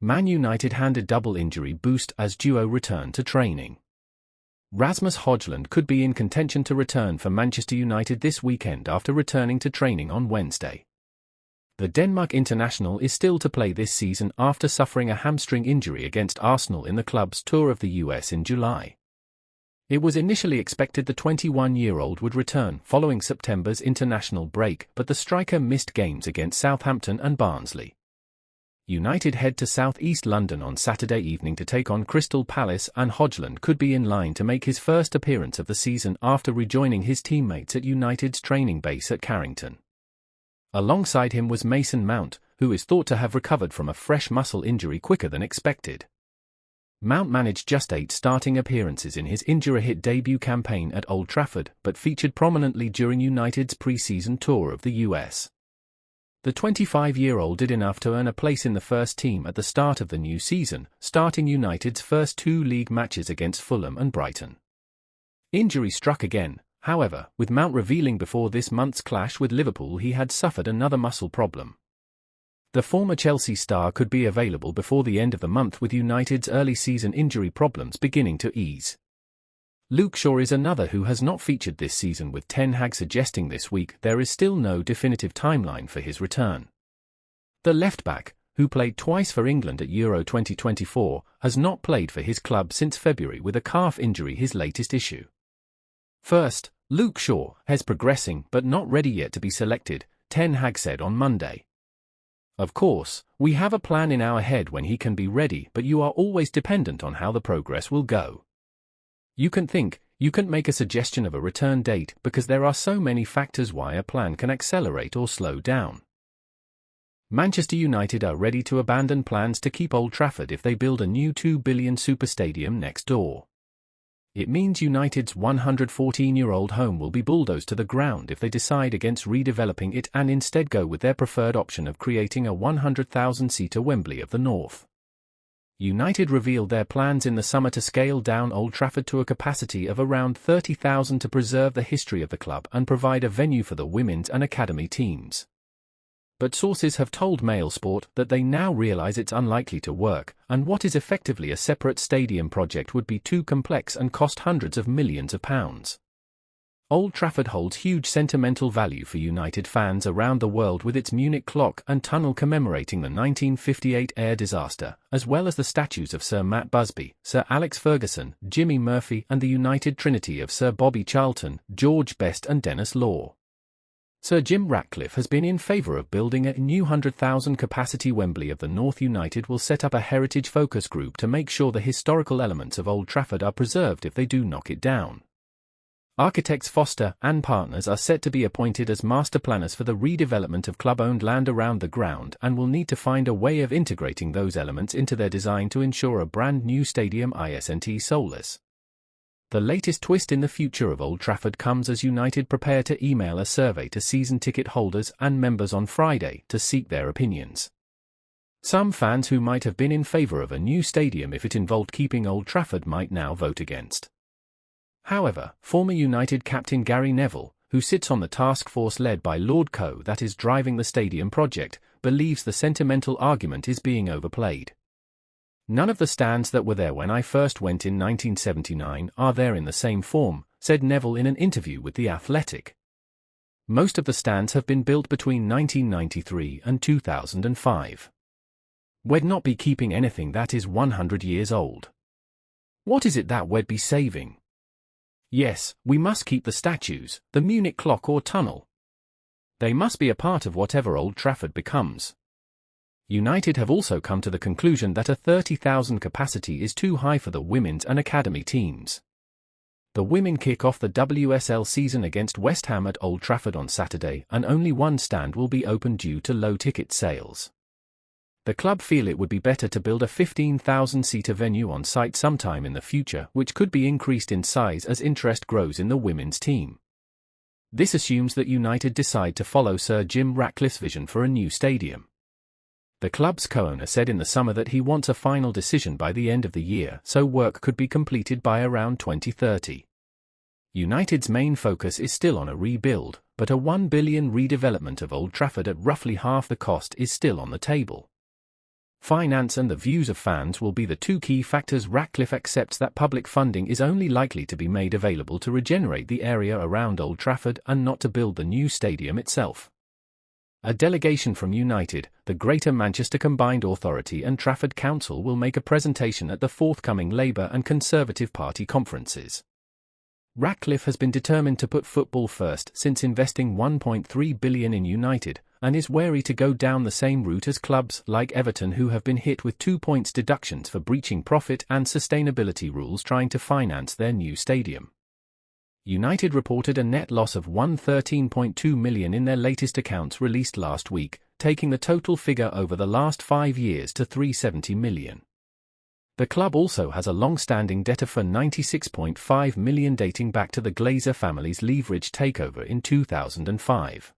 Man United handed double injury boost as duo return to training. Rasmus Højlund could be in contention to return for Manchester United this weekend after returning to training on Wednesday. The Denmark international is still to play this season after suffering a hamstring injury against Arsenal in the club's tour of the US in July. It was initially expected the 21-year-old would return following September's international break, but the striker missed games against Southampton and Barnsley. United head to South East London on Saturday evening to take on Crystal Palace, and Højlund could be in line to make his first appearance of the season after rejoining his teammates at United's training base at Carrington. Alongside him was Mason Mount, who is thought to have recovered from a fresh muscle injury quicker than expected. Mount managed just 8 starting appearances in his injury-hit debut campaign at Old Trafford, but featured prominently during United's pre-season tour of the US. The 25-year-old did enough to earn a place in the first team at the start of the new season, starting United's first 2 league matches against Fulham and Brighton. Injury struck again, however, with Mount revealing before this month's clash with Liverpool he had suffered another muscle problem. The former Chelsea star could be available before the end of the month, with United's early season injury problems beginning to ease. Luke Shaw is another who has not featured this season, with Ten Hag suggesting this week there is still no definitive timeline for his return. The left-back, who played twice for England at Euro 2024, has not played for his club since February with a calf injury, his latest issue. First, Luke Shaw is progressing but not ready yet to be selected, Ten Hag said on Monday. Of course, we have a plan in our head when he can be ready, but you are always dependent on how the progress will go. You can make a suggestion of a return date because there are so many factors why a plan can accelerate or slow down. Manchester United are ready to abandon plans to keep Old Trafford if they build a new £2 billion super stadium next door. It means United's 114-year-old home will be bulldozed to the ground if they decide against redeveloping it and instead go with their preferred option of creating a 100,000-seater Wembley of the North. United revealed their plans in the summer to scale down Old Trafford to a capacity of around 30,000 to preserve the history of the club and provide a venue for the women's and academy teams. But sources have told Mailsport that they now realise it's unlikely to work, and what is effectively a separate stadium project would be too complex and cost hundreds of millions of pounds. Old Trafford holds huge sentimental value for United fans around the world, with its Munich clock and tunnel commemorating the 1958 air disaster, as well as the statues of Sir Matt Busby, Sir Alex Ferguson, Jimmy Murphy and the United Trinity of Sir Bobby Charlton, George Best and Denis Law. Sir Jim Ratcliffe has been in favour of building a new 100,000-capacity Wembley of the North. United will set up a heritage focus group to make sure the historical elements of Old Trafford are preserved if they do knock it down. Architects Foster and Partners are set to be appointed as master planners for the redevelopment of club-owned land around the ground and will need to find a way of integrating those elements into their design to ensure a brand new stadium isn't soulless. The latest twist in the future of Old Trafford comes as United prepare to email a survey to season ticket holders and members on Friday to seek their opinions. Some fans who might have been in favour of a new stadium if it involved keeping Old Trafford might now vote against. However, former United captain Gary Neville, who sits on the task force led by Lord Coe that is driving the stadium project, believes the sentimental argument is being overplayed. None of the stands that were there when I first went in 1979 are there in the same form, said Neville in an interview with The Athletic. Most of the stands have been built between 1993 and 2005. We'd not be keeping anything that is 100 years old. What is it that we'd be saving? Yes, we must keep the statues, the Munich clock or tunnel. They must be a part of whatever Old Trafford becomes. United have also come to the conclusion that a 30,000 capacity is too high for the women's and academy teams. The women kick off the WSL season against West Ham at Old Trafford on Saturday, and only one stand will be open due to low ticket sales. The club feel it would be better to build a 15,000-seater venue on site sometime in the future, which could be increased in size as interest grows in the women's team. This assumes that United decide to follow Sir Jim Ratcliffe's vision for a new stadium. The club's co-owner said in the summer that he wants a final decision by the end of the year, so work could be completed by around 2030. United's main focus is still on a rebuild, but a £1 billion redevelopment of Old Trafford at roughly half the cost is still on the table. Finance and the views of fans will be the two key factors. Ratcliffe accepts that public funding is only likely to be made available to regenerate the area around Old Trafford and not to build the new stadium itself. A delegation from United, the Greater Manchester Combined Authority and Trafford Council will make a presentation at the forthcoming Labour and Conservative Party conferences. Ratcliffe has been determined to put football first since investing £1.3 billion in United, and is wary to go down the same route as clubs like Everton, who have been hit with 2 points deductions for breaching profit and sustainability rules trying to finance their new stadium. United reported a net loss of £113.2 million in their latest accounts released last week, taking the total figure over the last 5 years to £370 million. The club also has a long-standing debtor for £96.5 million dating back to the Glazer family's leverage takeover in 2005.